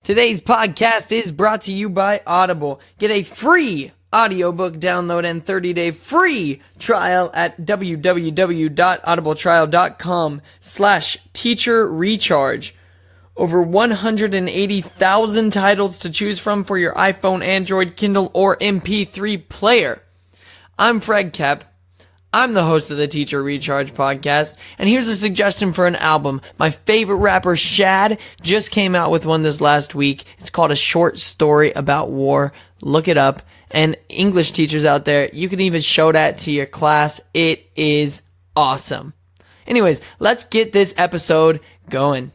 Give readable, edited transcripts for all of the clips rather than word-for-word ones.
Today's podcast is brought to you by Audible. Get a free audiobook download and 30-day free trial at www.audibletrial.com/teacherrecharge. Over 180,000 titles to choose from for your iPhone, Android, Kindle, or MP3 player. I'm Fred Koepp. I'm the host of the Teacher Recharge podcast, and here's a suggestion for an album. My favorite rapper, Shad, just came out with one this last week. It's called A Short Story About War. Look it up. And English teachers out there, you can even show that to your class. It is awesome. Anyways, let's get this episode going.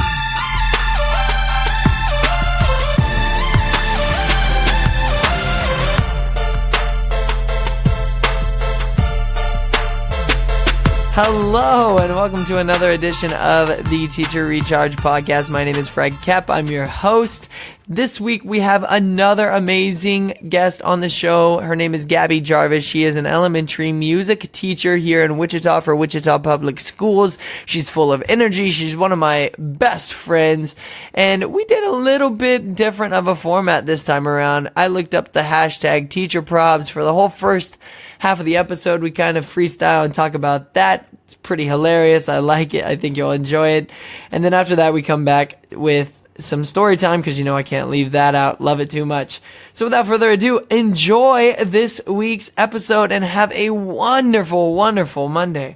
Hello, and welcome to another edition of the Teacher Recharge podcast. My name is Fred Koepp. I'm your host. This week, we have another amazing guest on the show. Her name is Gabby Jarvis. She is an elementary music teacher here in Wichita for Wichita Public Schools. She's full of energy. She's one of my best friends. And we did a little bit different of a format this time around. I looked up the hashtag teacher probs for the whole first half of the episode. We kind of freestyle and talk about that. It's pretty hilarious. I like it. I think you'll enjoy it. And then after that, we come back with some story time because, you know, I can't leave that out. Love it too much. So without further ado, enjoy this week's episode and have a wonderful, wonderful Monday.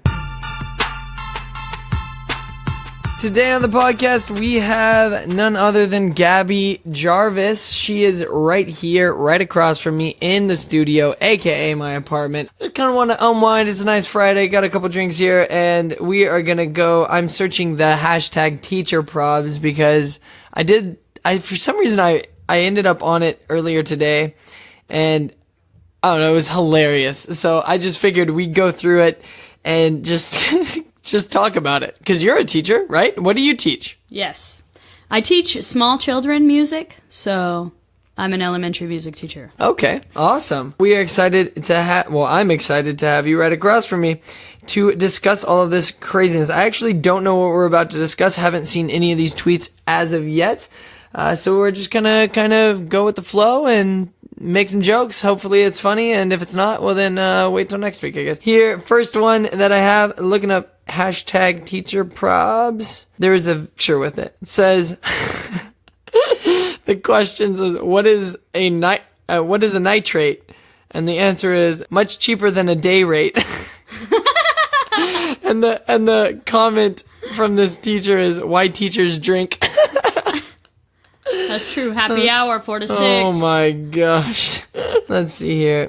Today on the podcast, we have none other than Gabby Jarvis. She is right here, right across from me in the studio, aka my apartment. I just kind of want to unwind. It's a nice Friday. Got a couple drinks here, and we are going to go. I'm searching the hashtag teacher probs because for some reason, I ended up on it earlier today, and I don't know, it was hilarious. So I just figured we'd go through it and just talk about it. Because you're a teacher, right? What do you teach? Yes. I teach small children music, so I'm an elementary music teacher. Okay, awesome. We are excited to I'm excited to have you right across from me to discuss all of this craziness. I actually don't know what we're about to discuss. Haven't seen any of these tweets as of yet. So we're just gonna kind of go with the flow and make some jokes. Hopefully it's funny, and if it's not, well then wait till next week, I guess. Here, first one that I have, looking up hashtag teacher probs. There is a picture with it. It says, the question says, what is a nitrate? And the answer is much cheaper than a day rate. and the comment from this teacher is, why teachers drink. That's true. Happy hour, 4 to 6. Oh my gosh. Let's see here.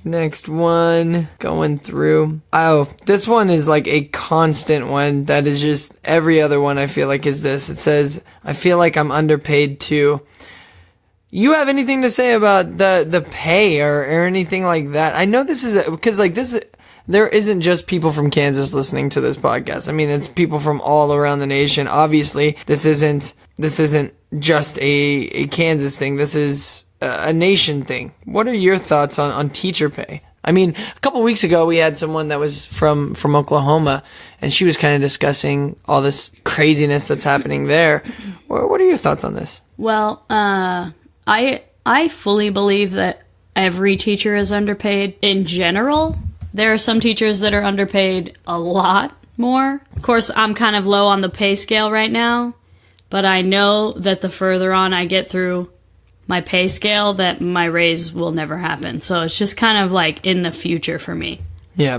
Next one, going through. Oh, this one is like a constant one that is just every other one I feel like is this. It says, I feel like I'm underpaid too. You have anything to say about the pay or anything like that? I know this is because there isn't just people from Kansas listening to this podcast. I mean, it's people from all around the nation. Obviously, this isn't just a Kansas thing. This is a nation thing. What are your thoughts on teacher pay? I mean, a couple weeks ago, we had someone that was from Oklahoma, and she was kind of discussing all this craziness that's happening there. What are your thoughts on this? Well, I fully believe that every teacher is underpaid in general. There are some teachers that are underpaid a lot more. Of course, I'm kind of low on the pay scale right now, but I know that the further on I get through my pay scale, that my raise will never happen. So it's just kind of like in the future for me. Yeah.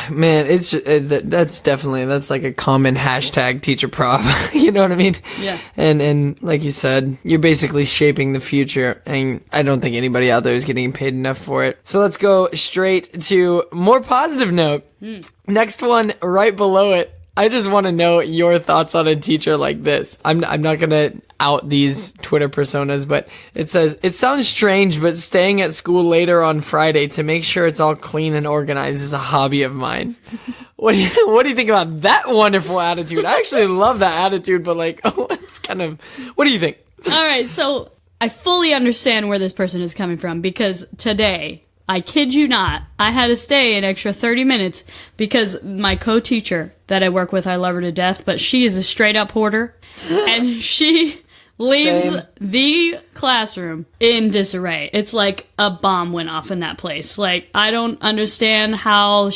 Man, it's that's like a common hashtag teacher prob. You know what I mean? Yeah. And like you said, you're basically shaping the future, and I don't think anybody out there is getting paid enough for it. So let's go straight to more positive note. Next one right below it. I just want to know your thoughts on a teacher like this. I'm not going to out these Twitter personas, but it says, it sounds strange, but staying at school later on Friday to make sure it's all clean and organized is a hobby of mine. What do you think about that wonderful attitude? I actually love that attitude, but it's kind of, what do you think? All right, so I fully understand where this person is coming from, because today, I kid you not, I had to stay an extra 30 minutes because my co-teacher that I work with, I love her to death, but she is a straight up hoarder. And she leaves Same. the classroom in disarray. It's like a bomb went off in that place. Like, I don't understand how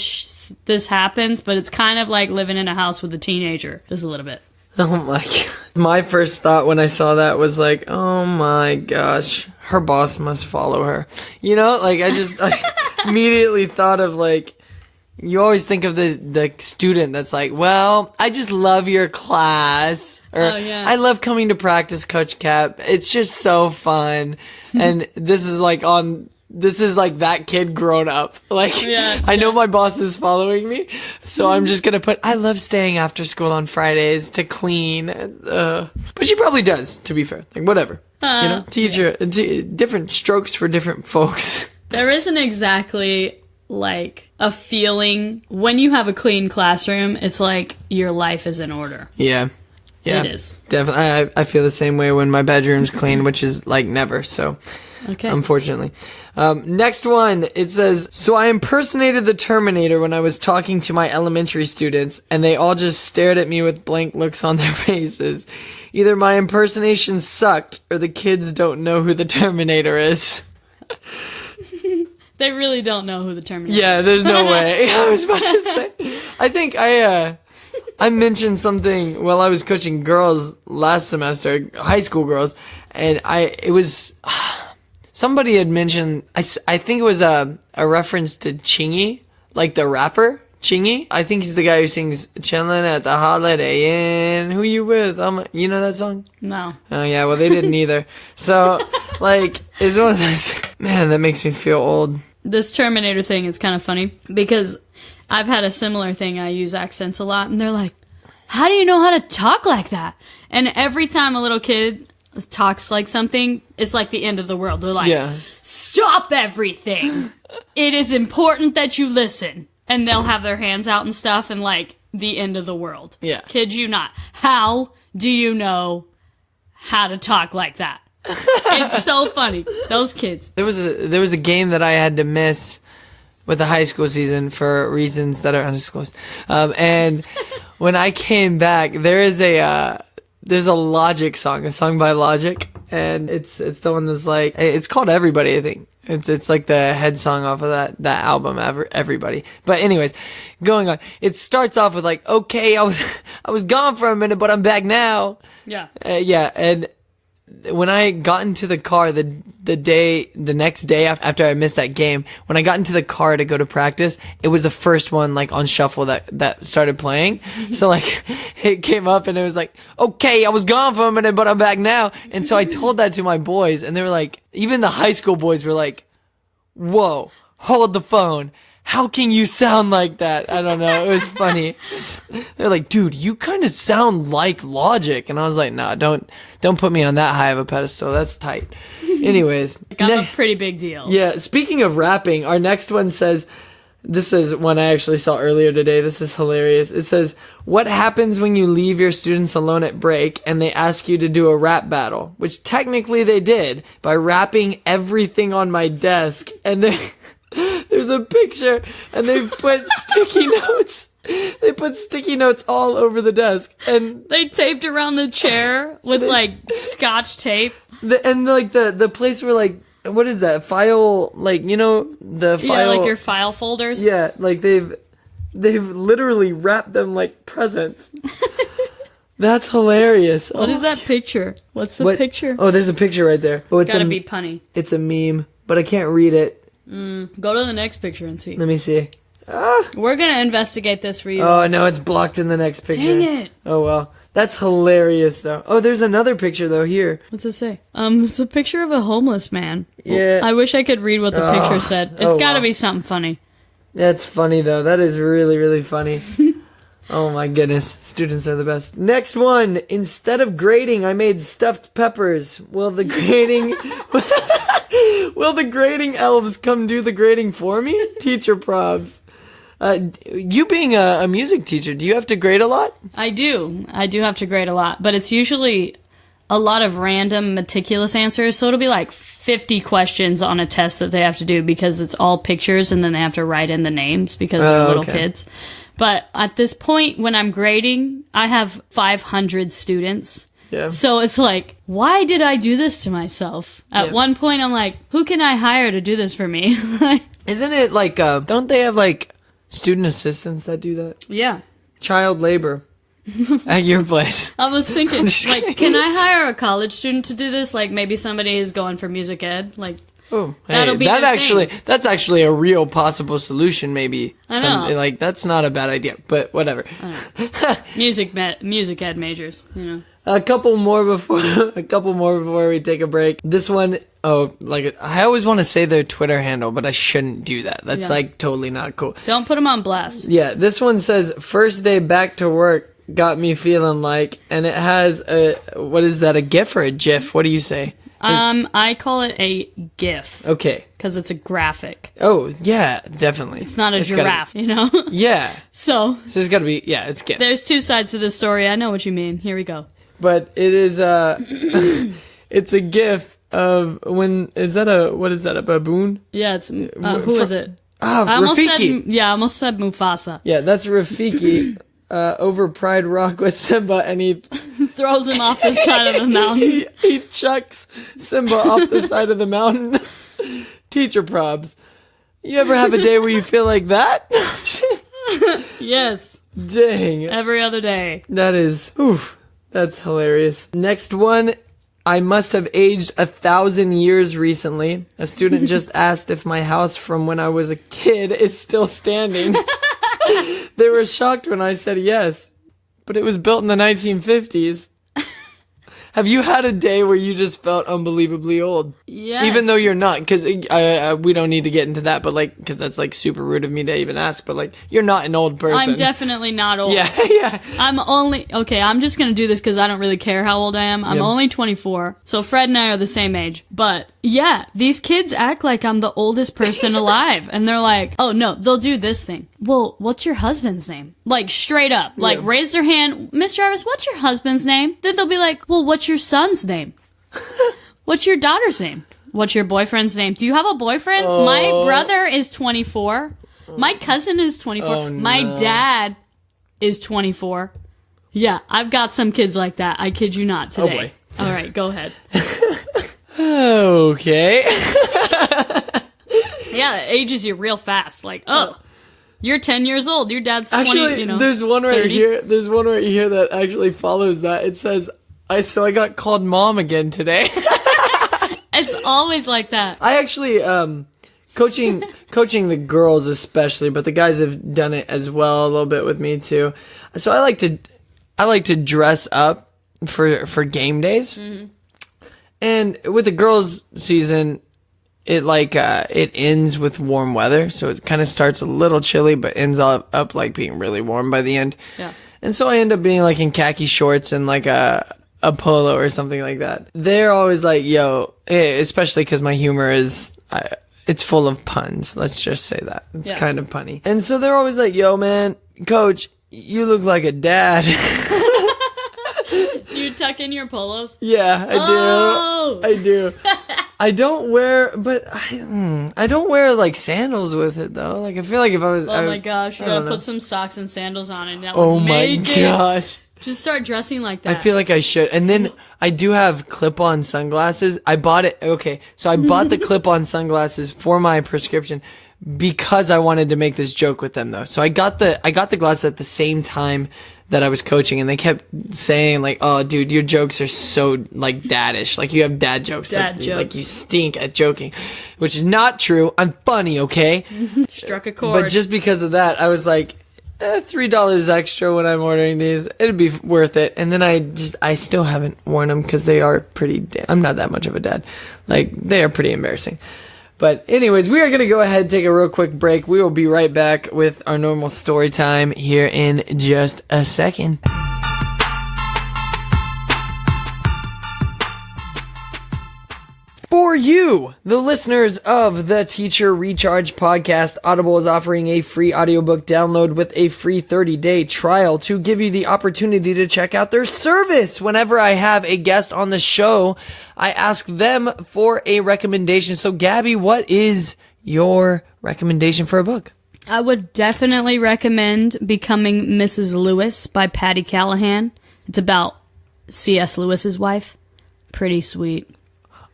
this happens, but it's kind of like living in a house with a teenager. Just a little bit. Oh my god. My first thought when I saw that was like, oh my gosh, her boss must follow her. You know, like I immediately thought of like, you always think of the student that's like, well, I just love your class. Or, oh, yeah. I love coming to practice, Coach Koepp. It's just so fun. And this is like that kid grown up. Like, yeah, I know my boss is following me, so I'm just going to put, I love staying after school on Fridays to clean. But she probably does, to be fair. Like, whatever. Teacher, different strokes for different folks. There isn't exactly like a feeling when you have a clean classroom. It's like your life is in order. Yeah, it is definitely. I feel the same way when my bedroom's clean, which is like never. So, okay. Unfortunately, next one. It says, so I impersonated the Terminator when I was talking to my elementary students, and they all just stared at me with blank looks on their faces. Either my impersonation sucked, or the kids don't know who the Terminator is. They really don't know who the Terminator is. Yeah, there's no way. I was about to say. I think I mentioned something while I was coaching girls last semester, high school girls, and somebody had mentioned, I think it was a reference to Chingy, like the rapper Chingy. I think he's the guy who sings "Chillin' at the Holiday Inn." Who you with? You know that song? No. Oh yeah, well they didn't either. So like, it's one of those. Man, that makes me feel old. This Terminator thing is kind of funny because I've had a similar thing. I use accents a lot, and they're like, how do you know how to talk like that? And every time a little kid talks like something, it's like the end of the world. They're like, Yeah. Stop everything. It is important that you listen. And they'll have their hands out and stuff, and like the end of the world. Yeah. Kid you not. How do you know how to talk like that? It's so funny. Those kids. There was a game that I had to miss with the high school season for reasons that are undisclosed. And when I came back, there's a Logic song, a song by Logic, and it's the one that's like, it's called Everybody, I think. It's like the head song off of that album, Everybody. But anyways, going on. It starts off with like, okay, I was gone for a minute, but I'm back now. Yeah. Yeah, and when I got into the car the next day after I missed that game, when I got into the car to go to practice, it was the first one like on shuffle that started playing. So like it came up and it was like, okay, I was gone for a minute, but I'm back now. And so I told that to my boys, and they were like, even the high school boys were like, whoa, hold the phone. How can you sound like that? I don't know. It was funny. They're like, dude, you kind of sound like Logic. And I was like, nah, don't put me on that high of a pedestal. That's tight. Anyways. I'm a pretty big deal. Yeah. Speaking of rapping, our next one says, this is one I actually saw earlier today. This is hilarious. It says, what happens when you leave your students alone at break and they ask you to do a rap battle? Which technically they did by rapping everything on my desk. And there's a picture, and they put sticky notes. They put sticky notes all over the desk, and they taped around the chair with like scotch tape. And like the place where like, what is that file? Like, you know, the file. Yeah, like your file folders. Yeah, like they've literally wrapped them like presents. That's hilarious. What is that picture? What's the picture? Oh, there's a picture right there. Oh, it's gotta be punny. It's a meme, but I can't read it. Go to the next picture and see. Let me see. We're gonna investigate this for you. Oh no, it's blocked in the next picture. Dang it! Oh well, that's hilarious though. Oh, there's another picture though here. What's it say? It's a picture of a homeless man. Yeah. I wish I could read what the picture said. It's gotta be something funny. That's funny though. That is really, really funny. Oh my goodness. Students are the best. Next one. Instead of grading, I made stuffed peppers. Will the grading elves come do the grading for me? Teacher probs. You being a music teacher, do you have to grade a lot? I do have to grade a lot, but it's usually a lot of random meticulous answers. So it'll be like 50 questions on a test that they have to do because it's all pictures, and then they have to write in the names because they're little kids. But at this point, when I'm grading, I have 500 students. Yeah. So it's like, why did I do this to myself? At one point, I'm like, who can I hire to do this for me? Isn't it like, don't they have like student assistants that do that? Yeah. Child labor at your place. I was thinking, like, can I hire a college student to do this? Like, maybe somebody who's going for music ed. Like, oh, that'll hey, be that's actually a real possible solution. Maybe I know. Like that's not a bad idea, but whatever. music ed majors, you know. A couple more before we take a break. This one, like I always want to say their Twitter handle, but I shouldn't do that. That's like totally not cool. Don't put them on blast. Yeah, this one says first day back to work got me feeling like, and it has what is that? A GIF or a GIF? What do you say? I call it a GIF. Okay. Because it's a graphic. Oh, yeah, definitely. It's not a giraffe, you know? Yeah. So there's got to be, it's GIF. There's two sides to this story. I know what you mean. Here we go. But it is, it's a GIF of what is that, a baboon? Yeah, it's, who is it? I almost said Mufasa. Yeah, that's Rafiki. Over Pride Rock with Simba, and he throws him off the side of the mountain. He chucks Simba off the side of the mountain. Teacher probs. You ever have a day where you feel like that? Yes. Dang. Every other day. That's hilarious. Next one. I must have aged 1,000 years recently. A student just asked if my house from when I was a kid is still standing. They were shocked when I said yes, but it was built in the 1950s. Have you had a day where you just felt unbelievably old? Yes. Even though you're not, because we don't need to get into that, but like, because that's like super rude of me to even ask, but like, you're not an old person. I'm definitely not old. Yeah. I'm just going to do this because I don't really care how old I am. I'm only 24, so Fred and I are the same age. But yeah, these kids act like I'm the oldest person alive, and they're like, oh no, they'll do this thing. Well, what's your husband's name? Like, straight up. Like, raise their hand, Miss Jarvis, what's your husband's name? Then they'll be like, well, what's your son's name? What's your daughter's name? What's your boyfriend's name? Do you have a boyfriend? Oh. My brother is 24. My cousin is 24. Oh, no. My dad is 24. Yeah, I've got some kids like that. I kid you not today. Oh boy. All right, go ahead. Okay. Yeah, it ages you real fast. Like, you're 10 years old. Your dad's 20, Actually, there's one right 30. here. There's one right here that actually follows that. It says, I got called mom again today. It's always like that. I actually, coaching the girls especially, but the guys have done it as well a little bit with me too. So I like to dress up for game days. Mm-hmm. And with the girls season, it ends with warm weather, so it kind of starts a little chilly, but ends up like being really warm by the end. Yeah. And so I end up being like in khaki shorts and like a polo or something like that. They're always like, yo, especially because my humor is, it's full of puns. Let's just say that. It's kind of punny. And so they're always like, yo, man, coach, you look like a dad. Do you tuck in your polos? Yeah, I do. I don't wear, but I don't wear like sandals with it though. Like I feel like if I was, my gosh, you gotta put some socks and sandals on it. That oh would my gosh. Just start dressing like that. I feel like I should. And then I do have clip-on sunglasses. I bought it. Okay, so I bought the clip-on sunglasses for my prescription because I wanted to make this joke with them though. So I got the glasses at the same time that I was coaching, and they kept saying like, "Oh, dude, your jokes are so like daddish. Like you have dad jokes. Like you stink at joking," which is not true. I'm funny, okay? Struck a chord. But just because of that, I was like, $3 extra when I'm ordering these. It'd be worth it. And then I still haven't worn them because they are pretty. I'm not that much of a dad. Like they are pretty embarrassing. But anyways, we are going to go ahead and take a real quick break. We will be right back with our normal story time here in just a second. For you, the listeners of the Teacher Recharge podcast, Audible is offering a free audiobook download with a free 30-day trial to give you the opportunity to check out their service. Whenever I have a guest on the show, I ask them for a recommendation. So, Gabby, what is your recommendation for a book? I would definitely recommend Becoming Mrs. Lewis by Patty Callahan. It's about C.S. Lewis's wife. Pretty sweet.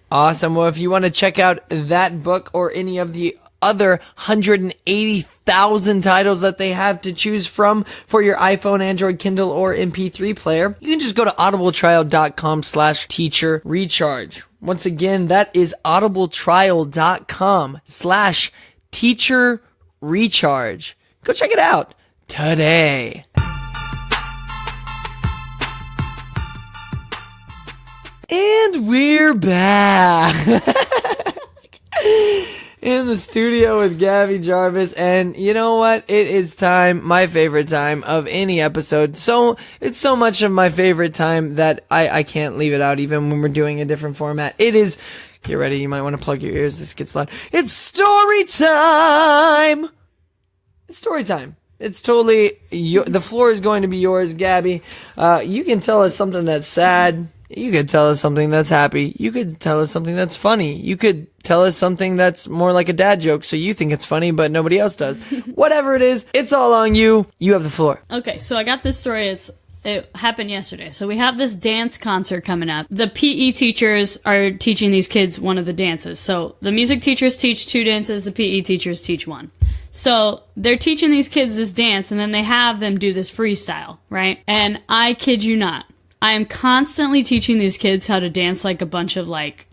Awesome. Well, if you want to check out that book or any of the other 180,000 titles that they have to choose from for your iPhone, Android, Kindle, or MP3 player, you can just go to audibletrial.com/teacher recharge. Once again, that is audibletrial.com/teacher recharge. Go check it out today. And we're back in the studio with Gabby Jarvis. And you know what? It is time, my favorite time of any episode. So it's so much of my favorite time that I can't leave it out even when we're doing a different format. It is, get ready, you might want to plug your ears. This gets loud. It's story time. It's story time. It's totally, the floor is going to be yours, Gabby. You can tell us something that's sad. You could tell us something that's happy. You could tell us something that's funny. You could tell us something that's more like a dad joke, so you think it's funny, but nobody else does. Whatever it is, it's all on you. You have the floor. Okay, so I got this story. It happened yesterday. So we have this dance concert coming up. The PE teachers are teaching these kids one of the dances. So the music teachers teach 2 dances. The PE teachers teach 1. So they're teaching these kids this dance, and then they have them do this freestyle, right? And I kid you not, I am constantly teaching these kids how to dance like a bunch of like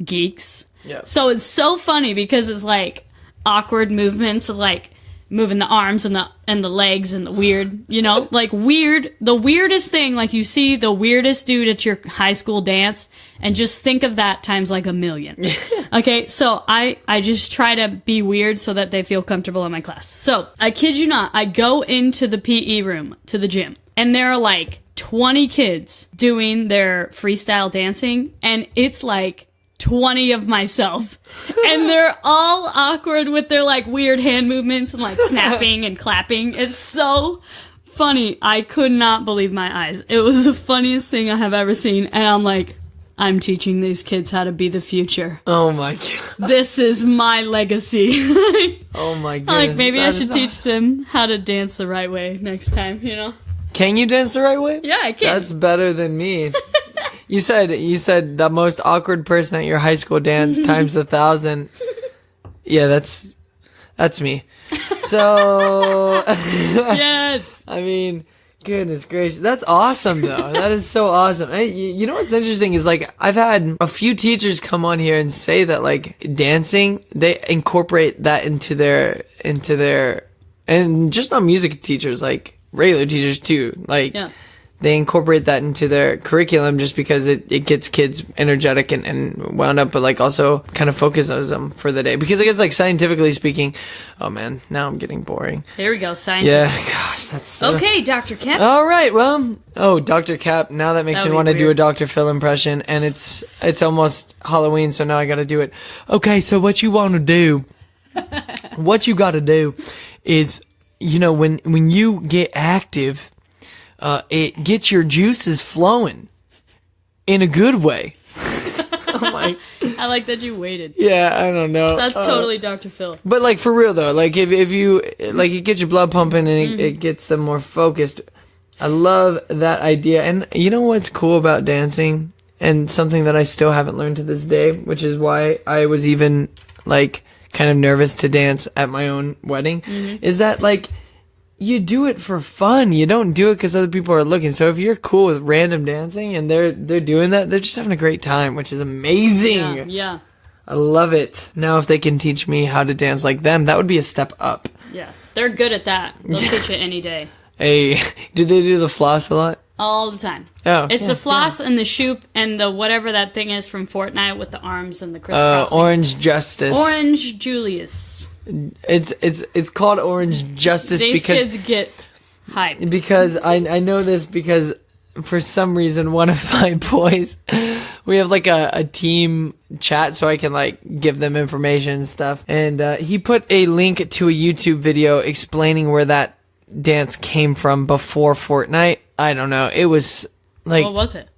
geeks. Yep. So it's so funny because it's like awkward movements of like moving the arms and the legs and the weird, like weird, the weirdest thing, like you see the weirdest dude at your high school dance and just think of that times like a million. Okay. So I just try to be weird so that they feel comfortable in my class. So I kid you not, I go into the PE room to the gym and there are like 20 kids doing their freestyle dancing, and it's like 20 of myself. And they're all awkward with their like weird hand movements and like snapping and clapping. It's so funny. I could not believe my eyes. It was the funniest thing I have ever seen. And I'm like, I'm teaching these kids how to be the future. Oh my God. This is my legacy. Oh my goodness. Like maybe I should teach them how to dance the right way next time, Can you dance the right way? Yeah, I can. That's better than me. You said the most awkward person at your high school dance times 1,000. Yeah, that's me. So yes. I mean, goodness gracious, that's awesome though. That is so awesome. Hey, you know what's interesting is like I've had a few teachers come on here and say that like dancing, they incorporate that into their and just not music teachers, like regular teachers too, like they incorporate that into their curriculum just because it gets kids energetic and wound up, but like also kind of focuses them for the day, because I guess like scientifically speaking, oh man, now I'm getting boring. Here we go, science. Yeah, gosh, that's okay, Dr. Koepp. All right, well, Dr. Koepp, now that makes me want to do a Dr. Phil impression, and it's almost Halloween, so now I gotta do it. Okay, so what you want to do, what you gotta do is, when you get active, it gets your juices flowing in a good way. Oh my. I like that you waited. Yeah, I don't know. That's totally Dr. Phil. But like for real though, like if you, like it gets your blood pumping and it gets them more focused. I love that idea. And you know what's cool about dancing, and something that I still haven't learned to this day, which is why I was even like kind of nervous to dance at my own wedding, is that like you do it for fun. You don't do it because other people are looking. So if you're cool with random dancing and they're doing that, they're just having a great time, which is amazing. Yeah. I love it. Now if they can teach me how to dance like them, that would be a step up. Yeah. They're good at that. They'll teach you any day. Hey, do they do the floss a lot? All the time. Oh, it's the floss and the shoop and the whatever that thing is from Fortnite with the arms and the crisscrossing. Orange Justice. Orange Julius. It's called Orange Justice. These because kids get hyped. Because I know this because for some reason one of my boys, we have like a team chat so I can like give them information and stuff, and he put a link to a YouTube video explaining where that dance came from before Fortnite. I don't know. It was like, what was it?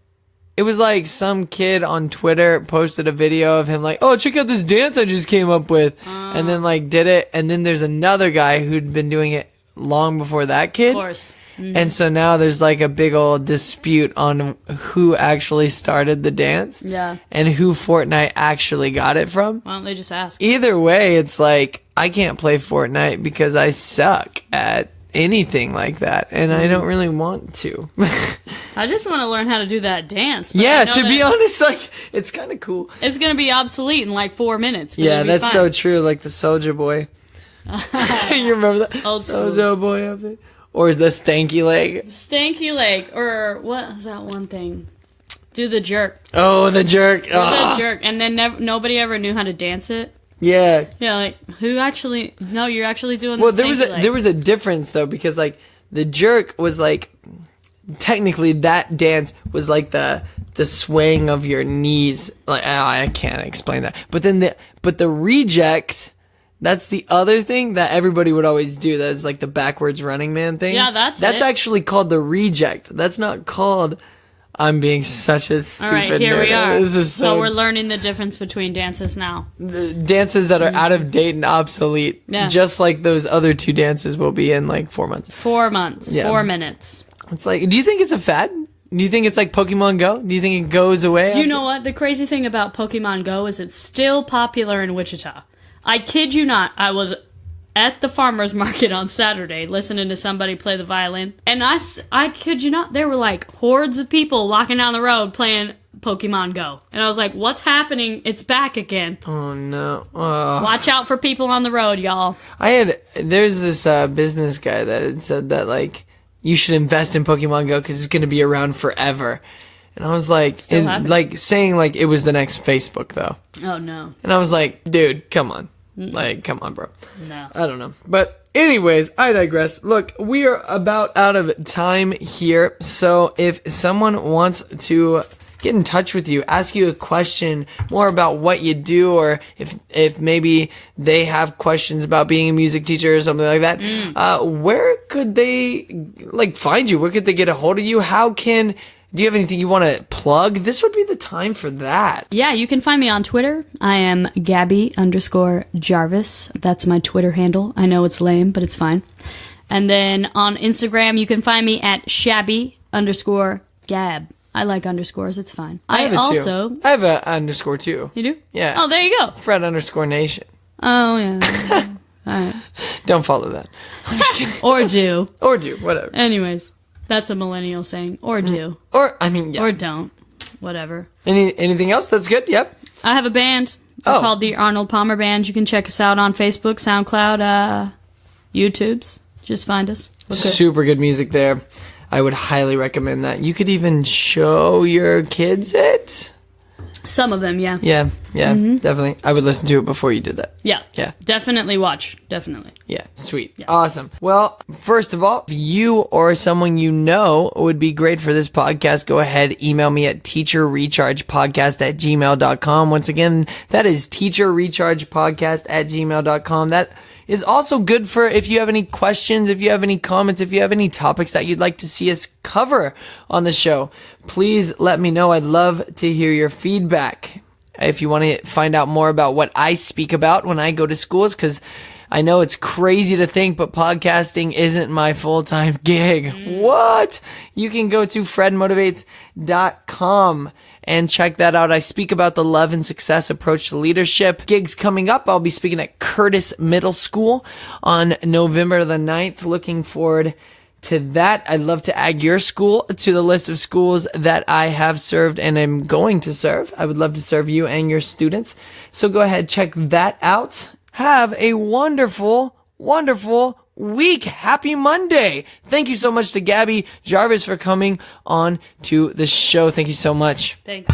It was like some kid on Twitter posted a video of him like, oh, check out this dance I just came up with. And then like did it. And then there's another guy who'd been doing it long before that kid. Of course. And so now there's like a big old dispute on who actually started the dance. Yeah. And who Fortnite actually got it from. Why don't they just ask? Either way, it's like, I can't play Fortnite because I suck at anything like that. And I don't really want to. I just want to learn how to do that dance. But Yeah, to be honest, like, it's kind of cool. It's going to be obsolete in like 4 minutes. But Yeah, that's so true. Like the Soulja Boy. You remember that? Old school. Soulja Boy outfit? Or the stanky leg. Stanky leg. Or what was that one thing? Do the jerk. Oh, the jerk. Do the jerk. And then nobody ever knew how to dance it. Yeah. Yeah, like, who actually... No, you're actually doing the Well, stanky leg. there was a difference, though, because, like, the jerk was, like... Technically, that dance was, like, the swaying of your knees. Like, I can't explain that. But then the reject... That's the other thing that everybody would always do. That is like the backwards running man thing. Yeah, that's actually called the reject. That's not called. I'm being such a stupid. All right, here nerd. we are. This is so we're learning the difference between dances now. The dances that are out of date and obsolete. Yeah. Just like those other two dances will be in like 4 months. 4 months. Yeah. 4 minutes. It's like, do you think it's a fad? Do you think it's like Pokemon Go? Do you think it goes away? You know what? The crazy thing about Pokemon Go is it's still popular in Wichita. I kid you not, I was at the farmer's market on Saturday listening to somebody play the violin. And I kid you not, there were like hordes of people walking down the road playing Pokemon Go. And I was like, what's happening? It's back again. Oh, no. Oh. Watch out for people on the road, y'all. There's this business guy that had said that, like, you should invest in Pokemon Go because it's going to be around forever. And I was like, saying like it was the next Facebook, though. Oh, no. And I was like, dude, come on. Like, come on, bro. No. I don't know. But anyways, I digress. Look, we are about out of time here. So if someone wants to get in touch with you, ask you a question more about what you do, or if maybe they have questions about being a music teacher or something like that, where could they like find you? Where could they get a hold of you? Do you have anything you want to plug? This would be the time for that. Yeah, you can find me on Twitter. I am Gabby_Jarvis. That's my Twitter handle. I know it's lame, but it's fine. And then on Instagram, you can find me at Shabby_Gab. I like underscores. It's fine. I have an underscore too. You do? Yeah. Oh, there you go. Fred_Nation. Oh, yeah. All right. Don't follow that. Or do. Or do, whatever. Anyways. That's a millennial saying. Or do. Or, I mean, yeah. Or don't. Whatever. Anything else? That's good? Yep. I have a band. They're called the Arnold Palmer Band. You can check us out on Facebook, SoundCloud, YouTubes. Just find us. Super good music there. I would highly recommend that. You could even show your kids it. Some of them, yeah. Yeah, definitely. I would listen to it before you did that. Yeah. Yeah. Definitely watch. Definitely. Yeah, sweet. Yeah. Awesome. Well, first of all, if you or someone you know would be great for this podcast, go ahead, email me at teacherrechargepodcast@gmail.com. Once again, that is teacherrechargepodcast@gmail.com. That is also good for if you have any questions, if you have any comments, if you have any topics that you'd like to see us cover on the show. Please let me know. I'd love to hear your feedback. If you want to find out more about what I speak about when I go to schools, because I know it's crazy to think, but podcasting isn't my full-time gig. What? You can go to fredmotivates.com and check that out. I speak about the love and success approach to leadership. Gigs coming up. I'll be speaking at Curtis Middle School on November the 9th. Looking forward to that. I'd love to add your school to the list of schools that I have served and am going to serve. I would love to serve you and your students. So go ahead, check that out. Have a wonderful, wonderful week. Happy Monday. Thank you so much to Gabby Jarvis for coming on to the show. Thank you so much. Thanks.